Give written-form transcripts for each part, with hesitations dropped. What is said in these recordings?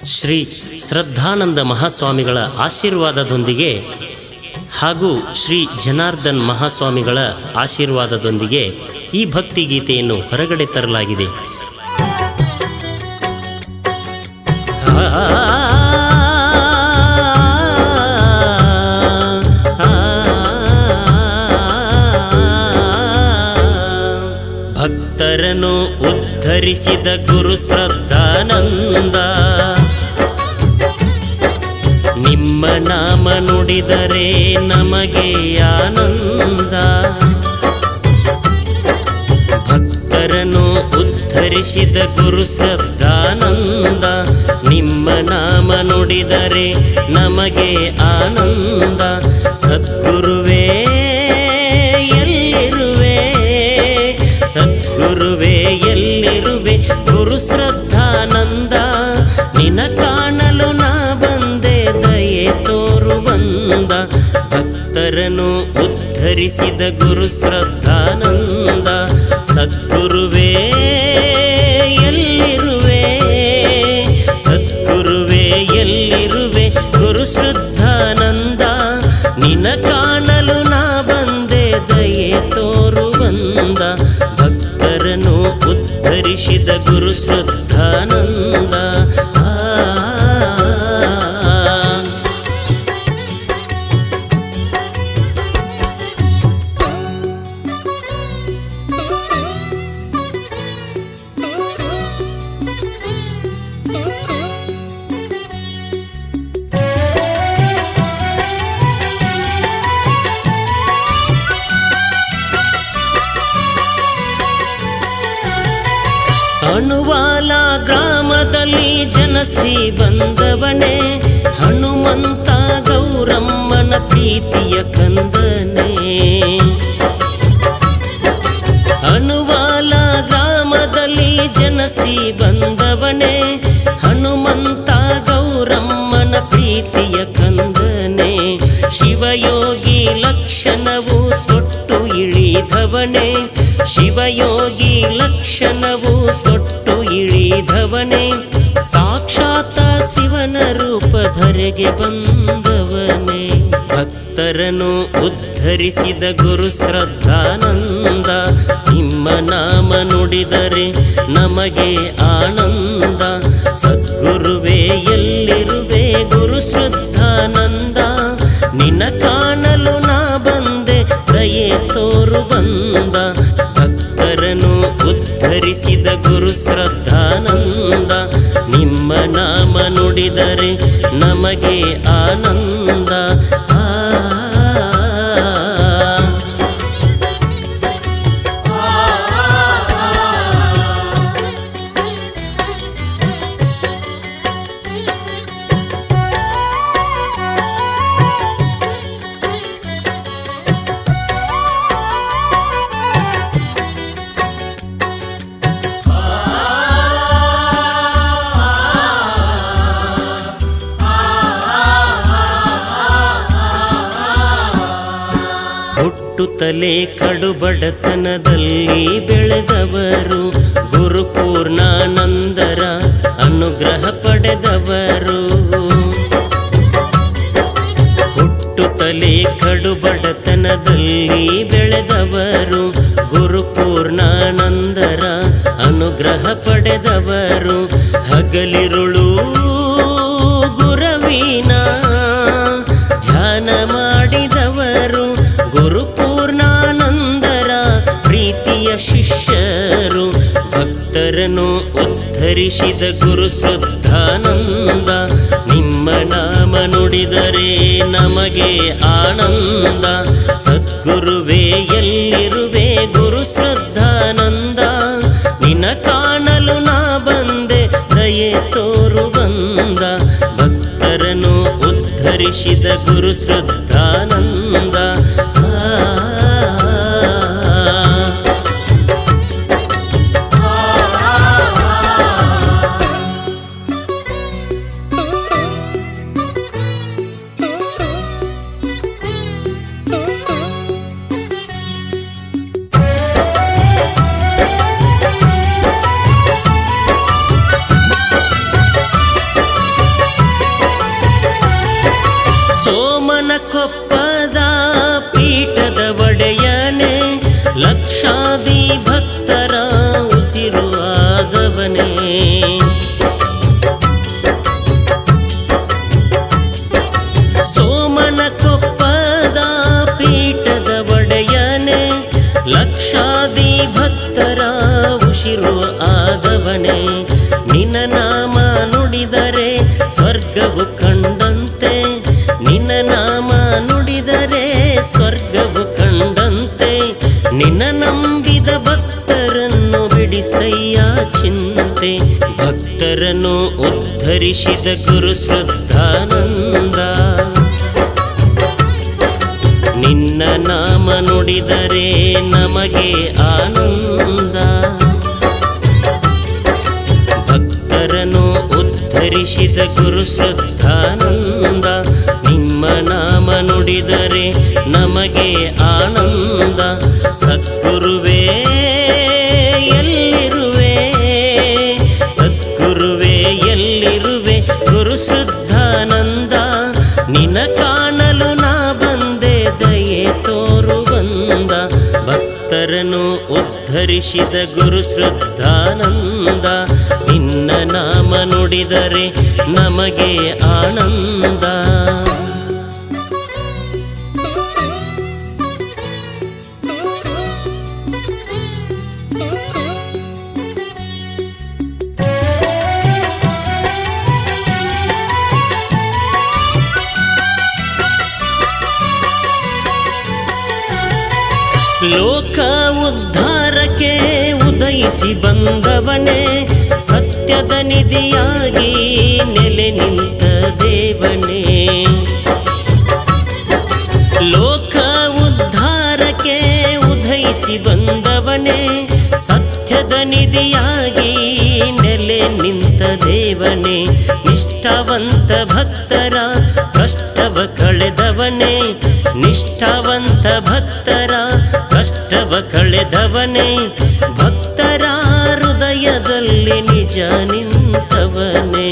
ಶ್ರೀ ಶ್ರದ್ಧಾನಂದ ಮಹಾಸ್ವಾಮಿಗಳ ಆಶೀರ್ವಾದದೊಂದಿಗೆ ಹಾಗೂ ಶ್ರೀ ಜನಾರ್ದನ್ ಮಹಾಸ್ವಾಮಿಗಳ ಆಶೀರ್ವಾದದೊಂದಿಗೆ ಈ ಭಕ್ತಿಗೀತೆಯನ್ನು ಹೊರಗಡೆ ತರಲಾಗಿದೆ. ಭಕ್ತರನ್ನು ಉದ್ಧರಿಸಿದ ಗುರು ಶ್ರದ್ಧಾನಂದ, ನಿಮ್ಮ ನಾಮ ನುಡಿದರೆ ನಮಗೆ ಆನಂದ. ಭಕ್ತರನ್ನು ಉದ್ಧರಿಸಿದ ಗುರು ಶ್ರದ್ಧಾನಂದ, ನಿಮ್ಮ ನಾಮ ನುಡಿದರೆ ನಮಗೆ ಆನಂದ. ಸದ್ಗುರುವೇ ಎಲ್ಲಿರುವೆ, ಸದ್ಗುರುವೇ ಎಲ್ಲಿರುವೆ, ಗುರು ಶ್ರದ್ಧಾನಂದ ನಿನ ಕಾಣಲು ನಾ ಬಂದೆ, ದಯೆ ತೋರು ಬಂದ. ಭಕ್ತರನ್ನು ಉದ್ಧರಿಸಿದ ಗುರು ಶ್ರದ್ಧಾನಂದ, ಸದ್ಗುರುವೇ ಎಲ್ಲಿರುವೆ, ಸದ್ಗುರುವೇ ಎಲ್ಲಿರುವೆ, ಗುರು ಶ್ರದ್ಧಾನಂದ ನಿನ ಕಾಣಲು ನಾ ಬಂದೆ, ದಯೆ ತೋರು ಬಂದ. ಭಕ್ತರನ್ನು ಉದ್ಧರಿಸಿದ ಗುರು ಶ್ರದ್ಧಾನಂದ. ಅನುವಾಲ ಗ್ರಾಮದಲ್ಲಿ ಜನಸಿ ಬಂದವನೇ, ಹನುಮಂತ ಗೌರಮ್ಮನ ಪ್ರೀತಿಯ ಕಂದನೇ. ಅನುವಾಲ ಗ್ರಾಮದಲ್ಲಿ ಜನಸಿ ಬಂದವನೇ, ಹನುಮಂತ ಗೌರಮ್ಮನ ಪ್ರೀತಿಯ ಕಂದನೇ. ಶಿವಯೋಗಿ ಲಕ್ಷಣವು ತೊಟ್ಟು ಇಳಿದವನೇ, ಶಿವಯೋಗಿ ಲಕ್ಷಣವು ತೊಟ್ಟು ಇಳಿದವನೇ. ಸಾಕ್ಷಾತ್ ಶಿವನ ರೂಪ ಧರೆಗೆ ಬಂದವನೇ. ಭಕ್ತರನ್ನು ಉದ್ಧರಿಸಿದ ಗುರು ಶ್ರದ್ಧಾನಂದ, ನಿಮ್ಮ ನಾಮ ನುಡಿದರೆ ನಮಗೆ ಆನಂದ. ಸದ್ಗುರುವೇ ಎಲ್ಲಿರುವೆ, ಗುರು ಶ್ರದ್ಧಾನಂದ ನಿನ್ನ ಕಾಣಲು ನಾ ಬಂದೆ, ದಯೆ ತೋರು ಬಂದ. ಭಕ್ತರನ್ನು ಉದ್ಧರಿಸಿದ ಗುರು ಶ್ರದ್ಧಾನಂದ, ನಿಮ್ಮ ನಾಮ ನುಡಿದರೆ ನಮಗೆ ಆನಂದ. ಹುಟ್ಟುತ್ತಲೇ ಕಡುಬಡತನದಲ್ಲಿ ಬೆಳೆದವರು, ಗುರು ಪೂರ್ಣಾನಂದರ ಅನುಗ್ರಹ ಪಡೆದವರು. ಹುಟ್ಟುತ್ತಲೇ ಕಡುಬಡತನದಲ್ಲಿ ಬೆಳೆದವರು, ಗುರು ಪೂರ್ಣಾನಂದರ ಅನುಗ್ರಹ ಪಡೆದವರು. ಹಗಲಿರುಳು ಗುರುವಿನ ಧ್ಯಾನ ಮಾಡಿದವರು, ಗುರು ಪೂರ್ಣಾನಂದರ ಪ್ರೀತಿಯ ಶಿಷ್ಯರು. ಭಕ್ತರನ್ನು ಉದ್ಧರಿಸಿದ ಗುರು ಶ್ರದ್ಧಾನಂದ, ನಿಮ್ಮ ನಾಮ ನುಡಿದರೆ ನಮಗೆ ಆನಂದ. ಸದ್ಗುರುವೇ ಎಲ್ಲಿರುವೆ, ಗುರು ಶ್ರದ್ಧಾನಂದ ನಿನ್ನ ಕಾಣಲು ನಾ ಬಂದೆ, ದಯೆ ತೋರು ಬಂದ. ಭಕ್ತರನ್ನು ಉದ್ಧರಿಸಿದ ಗುರು ಶ್ರದ್ಧಾನಂದ. ಲಕ್ಷಾದಿ ಭಕ್ತರ ಉಸಿರು ಆದವನೇ. ಸೋಮನ ಕೊಪ್ಪದ ಪೀಠದ ಒಡೆಯನೇ, ಲಕ್ಷಾದಿ ಭಕ್ತರ ಉಸಿರು ಆದವನೇ. ನಿನ್ನ ನಾಮ ನುಡಿದರೆ ಸ್ವರ್ಗವು ಕಂಡಂತೆ, ನಿನ್ನ ನಾಮ ನುಡಿದರೆ ಸ್ವರ್ಗವು ಕಂಡಂತೆ. ನಿನ್ನ ನಂಬಿದ ಭಕ್ತರನ್ನು ಬಿಡಿಸಯ್ಯ ಚಿಂತೆ, ಭಕ್ತರನ್ನು ಉದ್ಧರಿಸಿದ ಗುರು ಶ್ರದ್ಧಾನಂದ. ನಿನ್ನ ನಾಮ ನುಡಿದರೆ ನಮಗೆ ಆನಂದ, ಭಕ್ತರನ್ನು ಉದ್ಧರಿಸಿದ ಗುರು ಶ್ರದ್ಧಾನಂದ. ನಿಮ್ಮ ನಾಮ ನುಡಿದರೆ ನಮಗೆ ಆನಂದ. ಸದ್ಗುರುವೇ ಎಲ್ಲಿರುವೆ, ಸದ್ಗುರುವೇ ಎಲ್ಲಿರುವೆ ಗುರು ಶ್ರದ್ಧಾನಂದ. ನಿನ್ನ ಕಾಣಲು ನಾ ಬಂದೆ ದಯೆ ತೋರು ಬಂದ, ಭಕ್ತರನ್ನು ಉದ್ಧರಿಸಿದ ಗುರು ಶ್ರದ್ಧಾನಂದ. ನಿನ್ನ ನಾಮ ನುಡಿದರೆ ನಮಗೆ ಆನಂದ. ಲೋಕ ಉದ್ಧಾರಕ್ಕೆ ಉದಯಿಸಿ ಬಂದವನೇ, ಸತ್ಯದ ನಿಧಿಯಾಗಿ ನೆಲೆ ನಿಂತ ದೇವನೇ. ಲೋಕ ಉದ್ಧಾರಕ್ಕೆ ಉದಯಿಸಿ ಬಂದವನೇ, ಸತ್ಯದ ನಿಧಿಯಾಗಿ ನೆಲೆ ನಿಂತ ದೇವನೇ. ನಿಷ್ಠಾವಂತ ಭಕ್ತರ ಕಷ್ಟವ ಕಳೆದವನೇ, ನಿಷ್ಠಾವಂತ ಭಕ್ತರ ಕಷ್ಟವ ಕಳೆದವನೇ. ಭಕ್ತರ ಹೃದಯದಲ್ಲಿ ನಿಜ ನಿಂತವನೇ,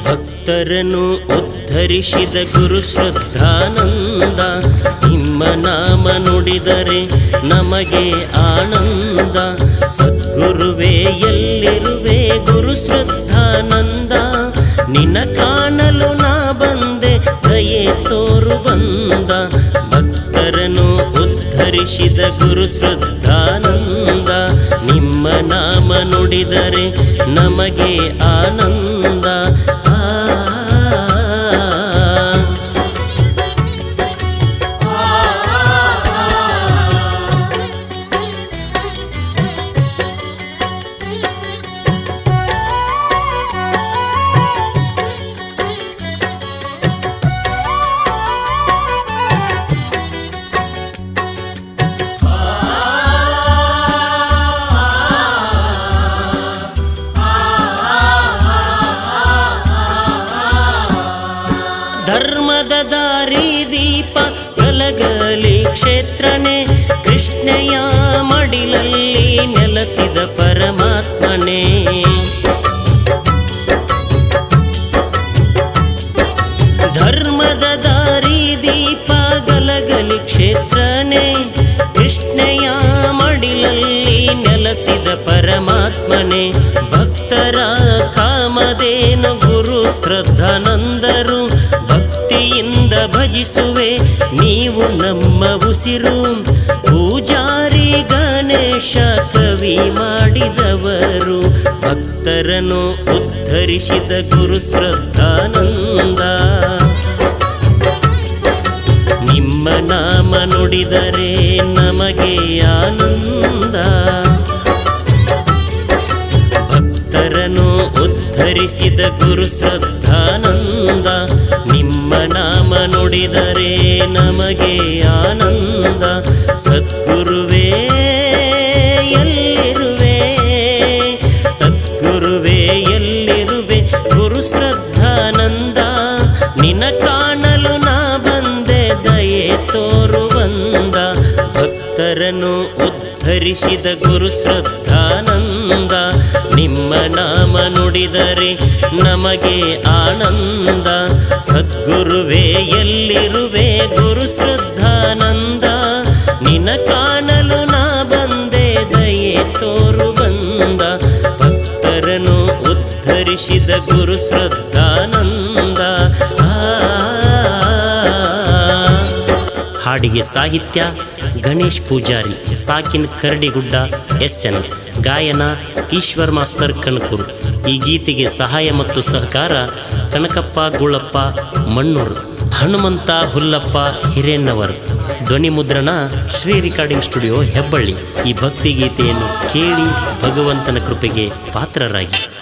ಭಕ್ತರನ್ನು ಉದ್ಧರಿಸಿದ ಗುರು ಶ್ರದ್ಧಾನಂದ. ನಿಮ್ಮ ನಾಮ ನುಡಿದರೆ ನಮಗೆ ಆನಂದ. ಸದ್ಗುರುವೇ ಎಲ್ಲಿರುವೆ ಗುರು ಶ್ರದ್ಧಾನಂದ. ನಿನ್ನ ಕಾಣಲು ನಾ ಬಂದೆ ದಯೆ ತೋರು ಬಂದ, ಭಕ್ತರನ್ನು ಉದ್ಧರಿಸಿದ ಗುರು ಶ್ರದ್ಧಾನಂದ. ನಿಮ್ಮ ನಾಮ ನುಡಿದರೆ ನಮಗೆ ಆನಂದ. ಧರ್ಮದ ದಾರಿ ದೀಪ ಗಲಗಲಿ ಕ್ಷೇತ್ರನೇ, ಕೃಷ್ಣೆಯ ಮಡಿಲಲ್ಲಿ ನೆಲೆಸಿದ ಪರಮಾತ್ಮನೇ. ಧರ್ಮದ ದಾರಿ ದೀಪ ಗಲಗಲಿ ಕ್ಷೇತ್ರನೇ, ಕೃಷ್ಣೆಯ ಮಡಿಲಲ್ಲಿ ನೆಲೆಸಿದ ಪರಮಾತ್ಮನೇ. ಭಕ್ತರ ಕಾಮಧೇನು ಗುರು ಶ್ರದ್ಧಾನಂದರು, ಭಕ್ತಿಯಿಂದ ಭಜಿಸುವೆ ನೀವು ನಮ್ಮ ಉಸಿರು. ಪೂಜಾರಿ ಗಣೇಶ ಕವಿ ಮಾಡಿದವರು, ಭಕ್ತರನ್ನು ಉದ್ಧರಿಸಿದ ಗುರು ಶ್ರದ್ಧಾನಂದ. ನಿಮ್ಮ ನಾಮ ನುಡಿದರೆ ನಮಗೆ ಆನಂದ, ಭಕ್ತರನ್ನು ಉದ್ಧರಿಸಿದ ಗುರು ಶ್ರದ್ಧಾನಂದ. ನಿಮ್ಮ ನಾಮ ನುಡಿದರೆ ನಮಗೆ ಆನಂದ. ಸದ್ಗುರುವೇ ಎಲ್ಲಿರುವೆ, ಸದ್ಗುರುವೇ ಎಲ್ಲಿರುವೆ ಗುರು ಶ್ರದ್ಧಾನಂದ. ನಿನ್ನ ಕಾಣಲು ನಾ ಬಂದೆ ದಯೆ ತೋರು ಬಂದ, ಭಕ್ತರನ್ನು ಉದ್ಧರಿಸಿದ ಗುರು ಶ್ರದ್ಧಾನಂದ. ನಿಮ್ಮ ನಾಮ ನುಡಿದರೆ ನಮಗೆ ಆನಂದ. ಸದ್ಗುರುವೇ ಎಲ್ಲಿರುವೆ ಗುರು ಶ್ರದ್ಧಾನಂದ. ನಿನ್ನ ಕಾಣಲು ನಾ ಬಂದೆ ದಯೆ ತೋರು ಬಂದ ಭಕ್ತರನ್ನು ಉದ್ಧರಿಸಿದ ಗುರು ಶ್ರದ್ಧಾನಂದ. ಹಾಡಿಗೆ ಸಾಹಿತ್ಯ ಗಣೇಶ್ ಪೂಜಾರಿ, ಸಾಕಿನ್ ಕರಡಿಗುಡ್ಡ SN, ಗಾಯನ ಈಶ್ವರ್ ಮಾಸ್ತರ್ ಕಣಕೂರು. ಈ ಗೀತೆಗೆ ಸಹಾಯ ಮತ್ತು ಸಹಕಾರ ಕನಕಪ್ಪ ಗುಳಪ್ಪ ಮಣ್ಣೂರು, ಹನುಮಂತ ಹುಲ್ಲಪ್ಪ ಹಿರೇನ್ನವರ್. ಧ್ವನಿ ಮುದ್ರಣ ಶ್ರೀ ರೆಕಾರ್ಡಿಂಗ್ ಸ್ಟುಡಿಯೋ ಹೆಬ್ಬಳ್ಳಿ. ಈ ಭಕ್ತಿ ಗೀತೆಯನ್ನು ಕೇಳಿ ಭಗವಂತನ ಕೃಪೆಗೆ ಪಾತ್ರರಾಗಿ.